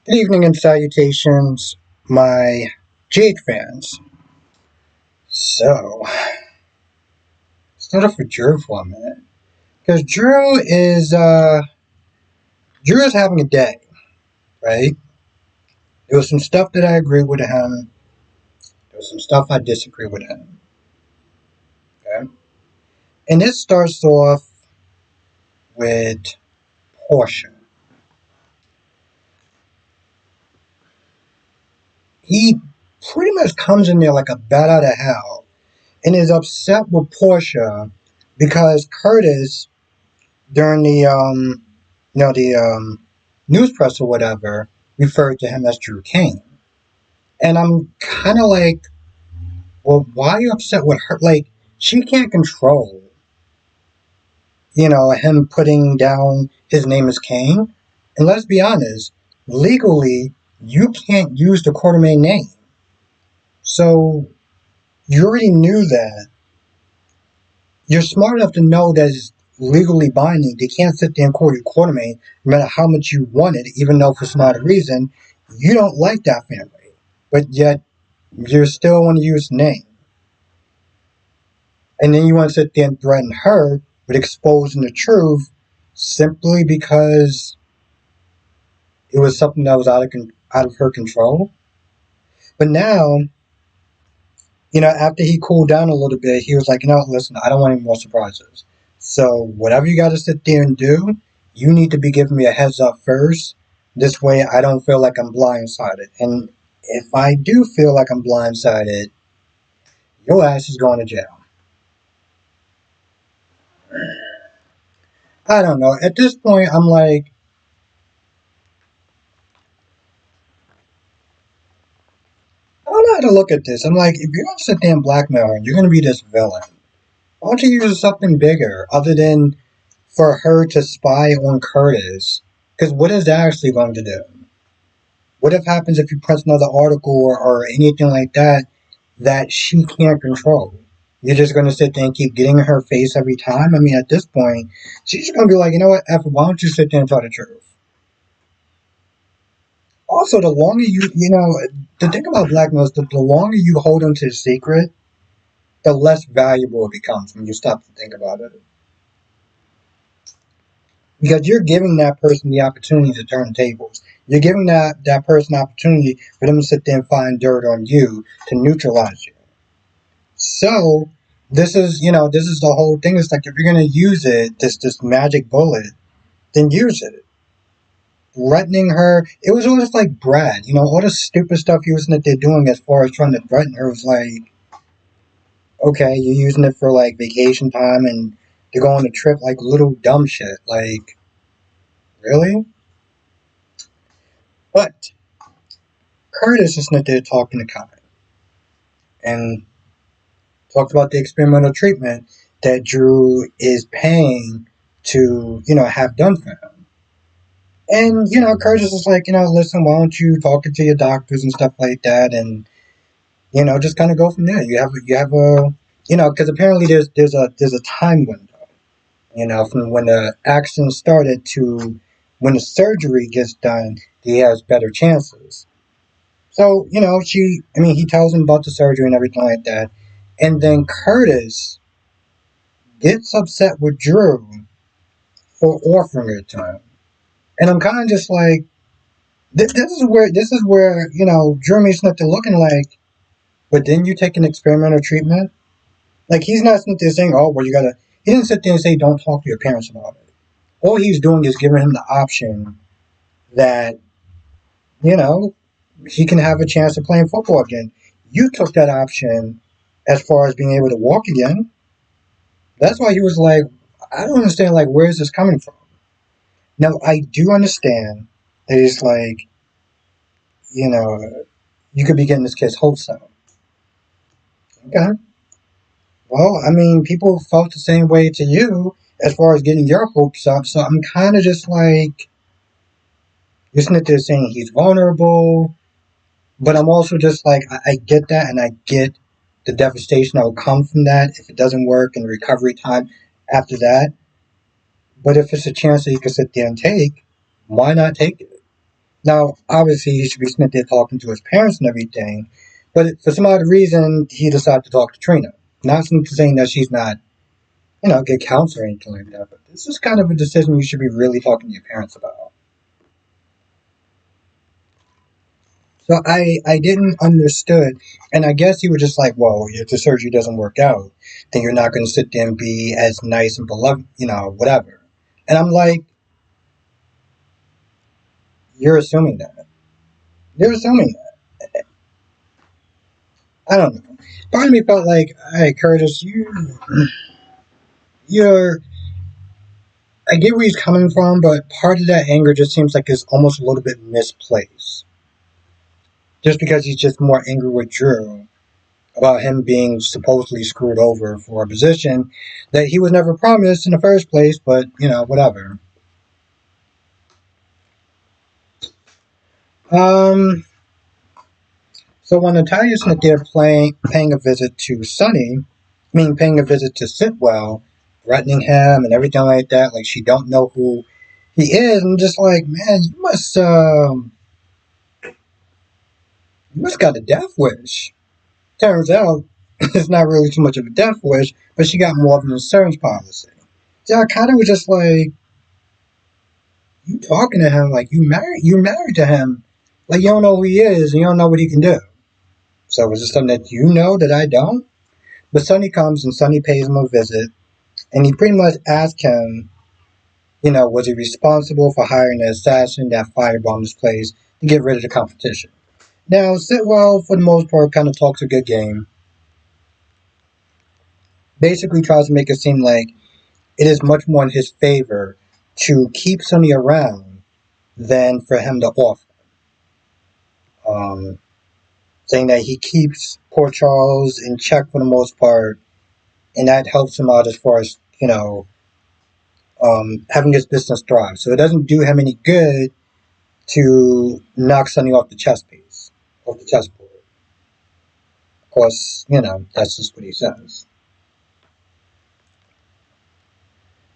Good evening and salutations, my Jade fans. So, start off with Drew for a minute. Because Drew is having a day, right? There was some stuff that I agree with him. There was some stuff I disagree with him. Okay? And this starts off with Porsha. He pretty much comes in there like a bat out of hell and is upset with Porsha because Curtis during the news press or whatever referred to him as Drew King. And I'm kind of like, well, why are you upset with her? Like, she can't control, him putting down his name as King. And let's be honest, legally, you can't use the Quartermain name. So you already knew that. You're smart enough to know that it's legally binding. They can't sit there and call you Quartermain no matter how much you want it, even though for some odd reason you don't like that family. But yet you still want to use the name. And then you want to sit there and threaten her with exposing the truth simply because it was something that was out of her control. But now, after he cooled down a little bit, he was like, listen, I don't want any more surprises. So whatever you got to sit there and do, you need to be giving me a heads up first. This way I don't feel like I'm blindsided. And if I do feel like I'm blindsided, your ass is going to jail. I don't know. At this point, I'm like, I don't know how to look at this. I'm like, if you're going to sit there and blackmail her, you're going to be this villain. Why don't you use something bigger other than for her to spy on Curtis? Because what is that actually going to do? What if happens if you press another article or anything like that that she can't control? You're just going to sit there and keep getting in her face every time? I mean, at this point, she's going to be like, you know what, F, why don't you sit there and tell the truth? Also, the longer the thing about blackmail is that the longer you hold on to the secret, the less valuable it becomes when you stop to think about it. Because you're giving that person the opportunity to turn tables. You're giving that person the opportunity for them to sit there and find dirt on you to neutralize you. So this is the whole thing. It's like if you're gonna use it, this magic bullet, then use it. Threatening her, it was almost like Brad. All the stupid stuff he was in there doing as far as trying to threaten her was like, okay, you're using it for like vacation time and to go on a trip, like little dumb shit. Like, really? But Curtis is not there talking to Kai and talked about the experimental treatment that Drew is paying to, have done for him. And, Curtis is like, listen, why don't you talk it to your doctors and stuff like that and, just kind of go from there. You have a, because apparently there's a time window, from when the accident started to when the surgery gets done, he has better chances. So, he tells him about the surgery and everything like that. And then Curtis gets upset with Drew for offering it to him. And I'm kind of just like, this is where, Drew makes nothing looking like, but then you take an experimental treatment. Like, he's not sitting there saying, oh, well, he didn't sit there and say, don't talk to your parents about it. All he's doing is giving him the option that, you know, he can have a chance of playing football again. You took that option as far as being able to walk again. That's why he was like, I don't understand, like, where is this coming from? Now, I do understand that it's like, you know, you could be getting this kid's hopes up. Okay. Well, I mean, people felt the same way to you as far as getting your hopes up, so I'm kind of just like, isn't it just saying he's vulnerable? But I'm also just like, I get that, and I get the devastation that will come from that if it doesn't work and recovery time after that. But if it's a chance that you can sit there and take, why not take it? Now, obviously, he should be sitting there talking to his parents and everything, but for some odd reason, he decided to talk to Trina. Not saying that she's not, good counsel or anything like that, but this is kind of a decision you should be really talking to your parents about. So I didn't understood, and I guess you were just like, well, if the surgery doesn't work out, then you're not going to sit there and be as nice and beloved, whatever. And I'm like, you're assuming that. You're assuming that. I don't know. Part of me felt like, hey, Curtis, you're. I get where he's coming from, but part of that anger just seems like it's almost a little bit misplaced. Just because he's just more angry with Drew about him being supposedly screwed over for a position that he was never promised in the first place, but, whatever. Um, so when Natalia's not there paying a visit to Sonny, paying a visit to Sitwell, threatening him and everything like that, like she don't know who he is, I'm just like, man, you must got a death wish. Turns out, it's not really too much of a death wish, but she got more of an insurance policy. So I kind of was just like, you talking to him like you married to him, like you don't know who he is and you don't know what he can do. So is it something that you know that I don't? But Sonny comes and Sonny pays him a visit, and he pretty much asks him, was he responsible for hiring an assassin that firebombed his place to get rid of the competition? Now, Sitwell, for the most part, kind of talks a good game. Basically tries to make it seem like it is much more in his favor to keep Sonny around than for him to off. Um, Saying that he keeps poor Charles in check for the most part, and that helps him out as far as having his business thrive. So it doesn't do him any good to knock Sonny off the chess piece, off the chessboard. Of course, that's just what he says.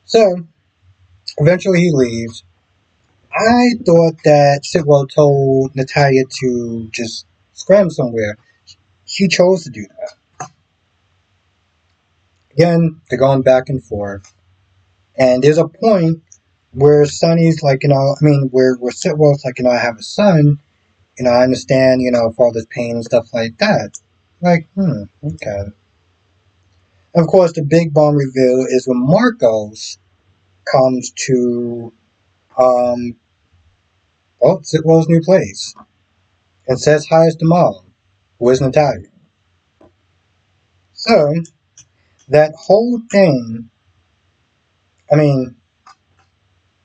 So eventually he leaves. I thought that Sitwell told Natalya to just scram somewhere. She chose to do that. Again, they're going back and forth. And there's a point where Sonny's like, where Sitwell's like, I have a son, I understand, for all this pain and stuff like that. Like, okay. Of course, the big bomb reveal is when Marcos comes to, um, Sitwell's new place and says hi to mom, who is Natalya. So, that whole thing, I mean,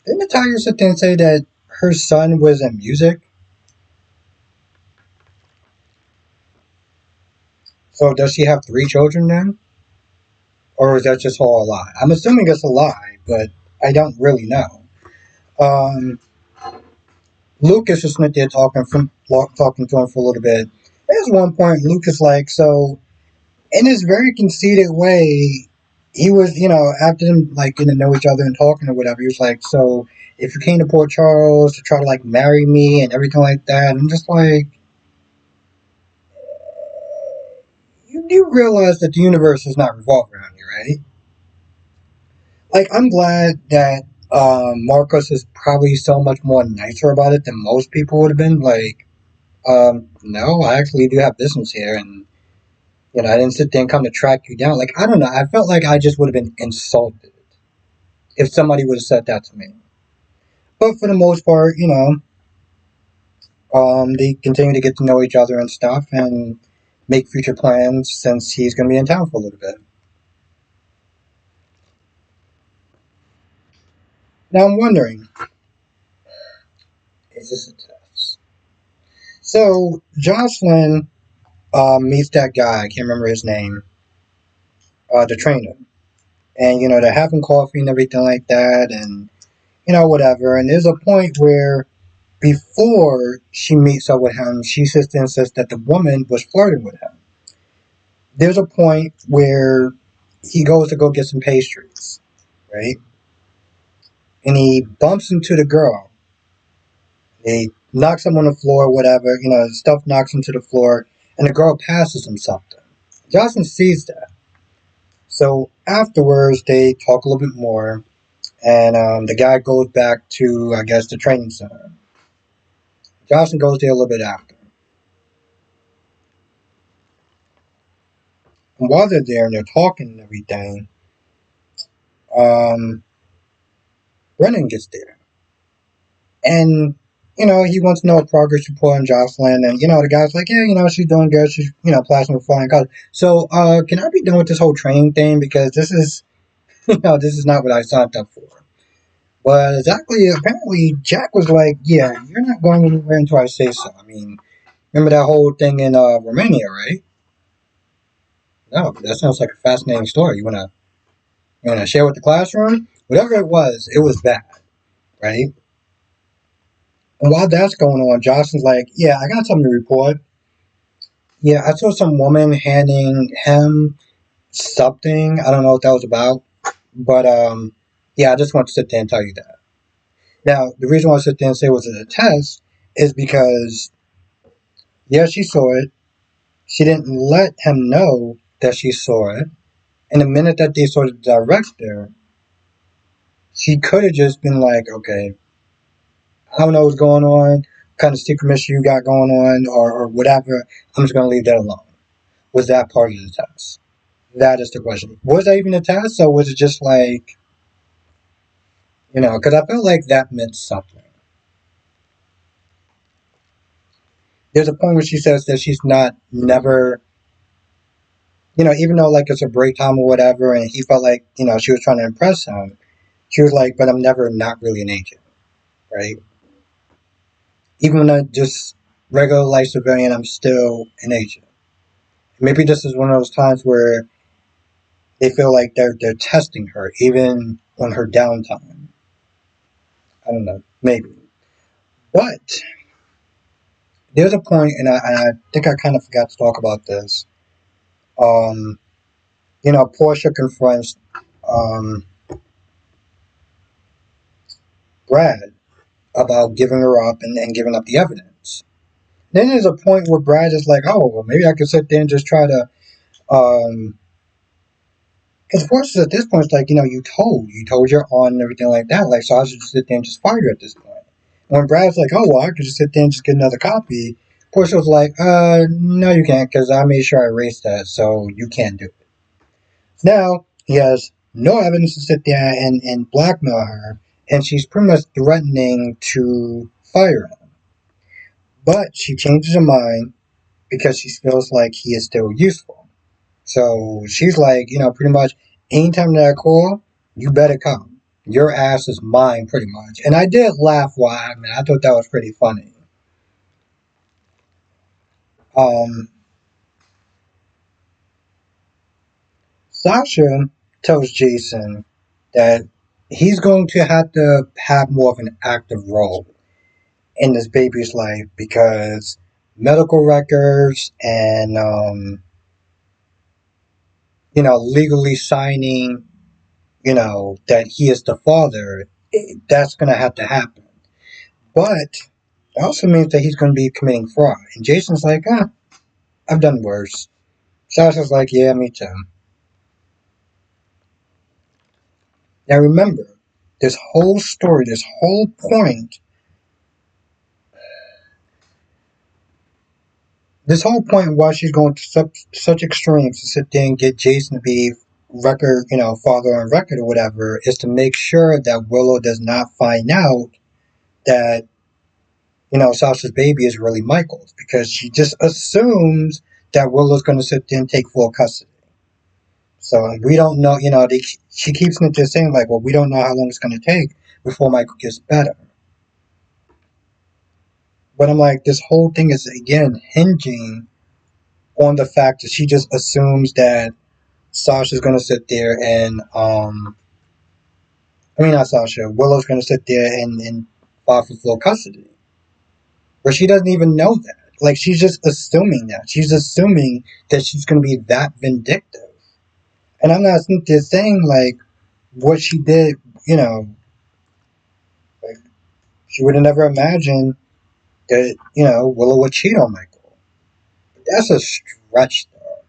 didn't Natalya sit there and say that her son was in music? So, does she have 3 children then? Or is that just all a lie? I'm assuming it's a lie, but I don't really know. Um, Lucas is sitting there talking to him for a little bit. There's one point Lucas like, so in his very conceited way, he was, after them like getting to know each other and talking or whatever, he was like, so if you came to Port Charles to try to like marry me and everything like that, I'm just like, you do realize that the universe is not revolving around you, right? Like, I'm glad that Marcos is probably so much more nicer about it than most people would have been. Like, no, I actually do have business here, and I didn't sit there and come to track you down. Like, I don't know. I felt like I just would have been insulted if somebody would have said that to me. But for the most part, they continue to get to know each other and stuff, and make future plans since he's going to be in town for a little bit. Now, I'm wondering, is this a test? So, Jocelyn meets that guy. I can't remember his name. The trainer, and they're having coffee and everything like that, and whatever. And there's a point where before she meets up with him, she sits there and says that the woman was flirting with him. There's a point where he goes to go get some pastries, right? And he bumps into the girl. They knocks him on the floor, whatever, stuff knocks him to the floor, and the girl passes him something. Jocelyn sees that. So afterwards, they talk a little bit more, and the guy goes back to, I guess, the training center. Jocelyn goes there a little bit after. And while they're there and they're talking and everything, um, Brennan gets there. And, he wants to know a progress report on Jocelyn. And, the guy's like, yeah, she's doing good. She's, passing with flying colors. So, can I be done with this whole training thing? Because this is, this is not what I signed up for. But exactly, apparently, Jack was like, yeah, you're not going anywhere until I say so. I mean, remember that whole thing in Romania, right? No, that sounds like a fascinating story. You wanna share with the classroom? Whatever it was bad, right? And while that's going on, Johnson's like, yeah, I got something to report. Yeah, I saw some woman handing him something. I don't know what that was about. But yeah, I just want to sit there and tell you that. Now, the reason why I sit there and say it was a test is because yeah, she saw it. She didn't let him know that she saw it. And the minute that they saw the director, she could have just been like, okay, I don't know what's going on, what kind of secret mission you got going on, or whatever. I'm just going to leave that alone. Was that part of the test? That is the question. Was that even a test, or was it just like, because I felt like that meant something. There's a point where she says that she's not never, even though like it's a break time or whatever, and he felt like, she was trying to impress him. She was like, but I'm never not really an agent, right? Even when I'm just regular life civilian, I'm still an agent. Maybe this is one of those times where they feel like they're testing her, even on her downtime. I don't know, maybe. But there's a point, and I think I kind of forgot to talk about this. Um, Porsha confronts um, Brad about giving her up and giving up the evidence. Then there's a point where Brad is like, oh, well, maybe I could sit there and just try to. Because Porsche at this point is like, you told your aunt and everything like that. Like, so I should just sit there and just fire you at this point. When Brad's like, oh, well, I could just sit there and just get another copy. Porsche was like, no, you can't, because I made sure I erased that, so you can't do it. Now, he has no evidence to sit there and blackmail her, and she's pretty much threatening to fire him. But she changes her mind because she feels like he is still useful. So she's like, pretty much, anytime that I call, you better come. Your ass is mine, pretty much. And I did laugh while I thought that was pretty funny. Um, Sasha tells Jason that he's going to have to have more of an active role in this baby's life because medical records and legally signing, that he is the father, that's going to have to happen. But it also means that he's going to be committing fraud. And Jason's like, I've done worse. Sasha's like, yeah, me too. Now remember, this whole story, this whole point why she's going to such extremes to sit there and get Jason to be record, father on record or whatever, is to make sure that Willow does not find out that, Sasha's baby is really Michael's because she just assumes that Willow's going to sit there and take full custody. So we don't know, she keeps just saying like, well, we don't know how long it's going to take before Michael gets better. But I'm like, this whole thing is again hinging on the fact that she just assumes that Sasha's going to sit there and, I mean, not Sasha, Willow's going to sit there and file for full custody. But she doesn't even know that. Like, she's just assuming that. She's assuming that she's going to be that vindictive. And I'm not just saying, like, what she did, like, she would have never imagined that, Willow would cheat on Michael. That's a stretch, though.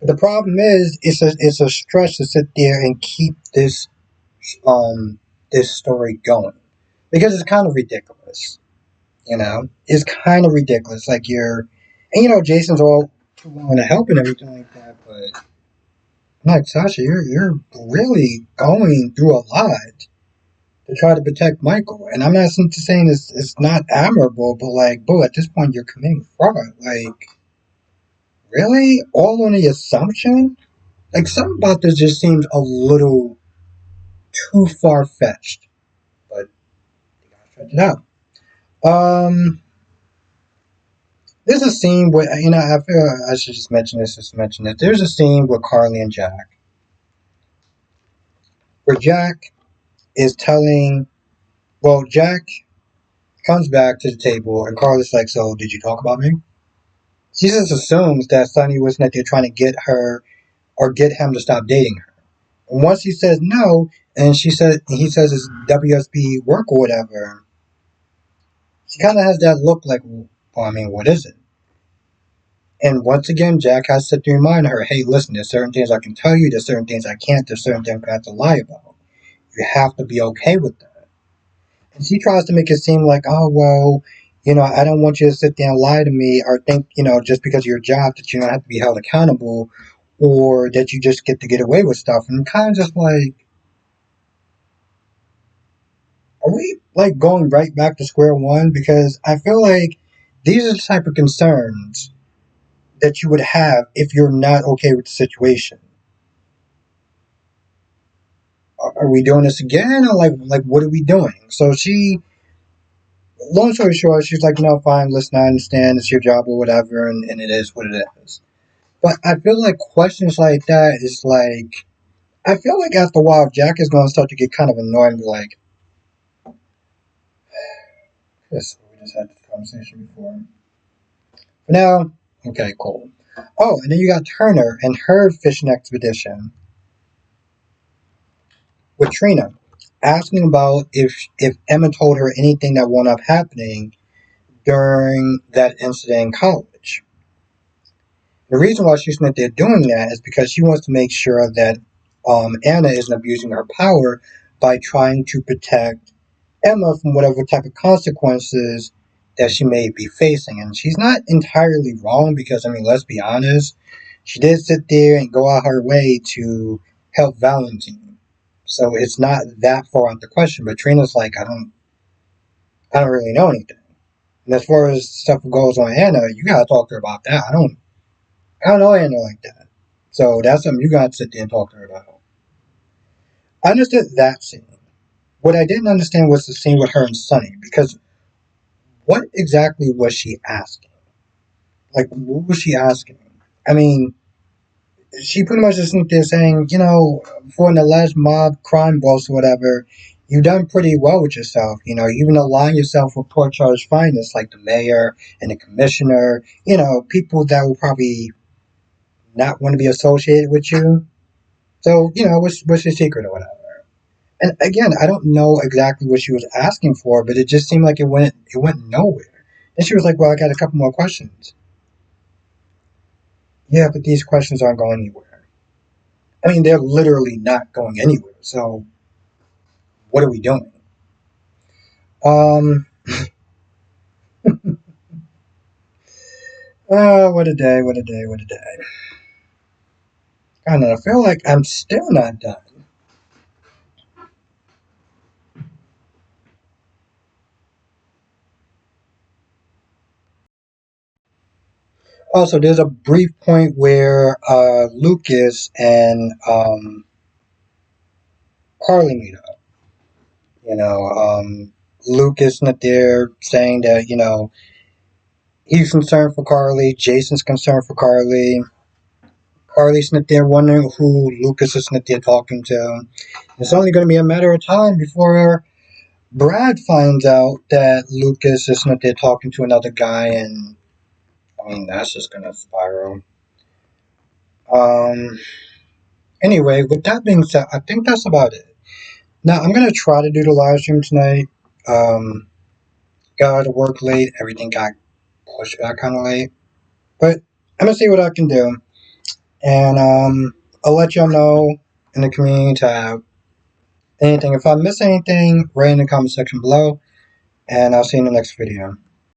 But the problem is, it's a stretch to sit there and keep um this story going because it's kind of ridiculous. It's kind of ridiculous. Like Jason's all too willing to help and everything like that, but I'm like, Sasha, you're really going through a lot to try to protect Michael. And I'm not saying it's not admirable, but like, boo, at this point you're committing fraud. Like, really? All on the assumption? Like, something about this just seems a little too far fetched. But you gotta stretch it out. Um, there's a scene where I feel I should just mention this. Just mention it. There's a scene with Carly and Jack, where Jack is telling. Well, Jack comes back to the table, and Carly's like, "So, did you talk about me?" She just assumes that Sonny was that they're trying to get her or get him to stop dating her. And once he says no, and he says it's WSB work or whatever, she kind of has that look like, well, I mean, what is it? And once again, Jack has to remind her, hey, listen, there's certain things I can tell you, there's certain things I can't, there's certain things I have to lie about. You have to be okay with that. And she tries to make it seem like, oh, well, I don't want you to sit there and lie to me or think, just because of your job that you don't have to be held accountable or that you just get to get away with stuff. And I'm kind of just like, are we like going right back to square one? Because I feel like these are the type of concerns that you would have if you're not okay with the situation. Are we doing this again, or like what are we doing? So long story short, she's like, fine, listen, I understand it's your job or whatever, and it is what it is. But I feel like questions like that is like, I feel like after a while, Jack is going to start to get kind of annoyed and be like, yes, we just had this conversation before. But now, okay, cool. Oh, and then you got Turner and her fishing expedition with Trina, asking about if Emma told her anything that wound up happening during that incident in college. The reason why she's not there doing that is because she wants to make sure that Anna isn't abusing her power by trying to protect Emma from whatever type of consequences that she may be facing. And she's not entirely wrong because, I mean, let's be honest, she did sit there and go out her way to help Valentine. So it's not that far out the question. But Trina's like, I don't really know anything. And as far as stuff goes on Anna, you gotta talk to her about that. I don't know Anna like that. So that's something you gotta sit there and talk to her about. I understood that scene. What I didn't understand was the scene with her and Sonny, because what exactly was she asking? Like, what was she asking? I mean, she pretty much just sitting there saying, for an alleged mob crime boss or whatever, you've done pretty well with yourself. You even align yourself with Port Charles' finest, like the mayor and the commissioner, people that will probably not want to be associated with you. So, what's your secret or whatever? And again, I don't know exactly what she was asking for, but it just seemed like it went nowhere. And she was like, "Well, I got a couple more questions." Yeah, but these questions aren't going anywhere. I mean, they're literally not going anywhere. So, what are we doing? Um, what a day! What a day! What a day! I don't know. I feel like I'm still not done. Also, there's a brief point where Lucas and Carly meet up. Lucas not there saying that he's concerned for Carly. Jason's concerned for Carly. Carly's not there wondering who Lucas is not there talking to. It's only going to be a matter of time before Brad finds out that Lucas is not there talking to another guy, and I mean that's just going to spiral. Um. Anyway, with that being said, I think that's about it. Now I'm going to try to do the live stream tonight. Um. got to work late. Everything got pushed back kind of late. But I'm gonna see what I can do, and I'll let y'all know in the community tab anything. If I miss anything, write in the comment section below, and I'll see you in the next video.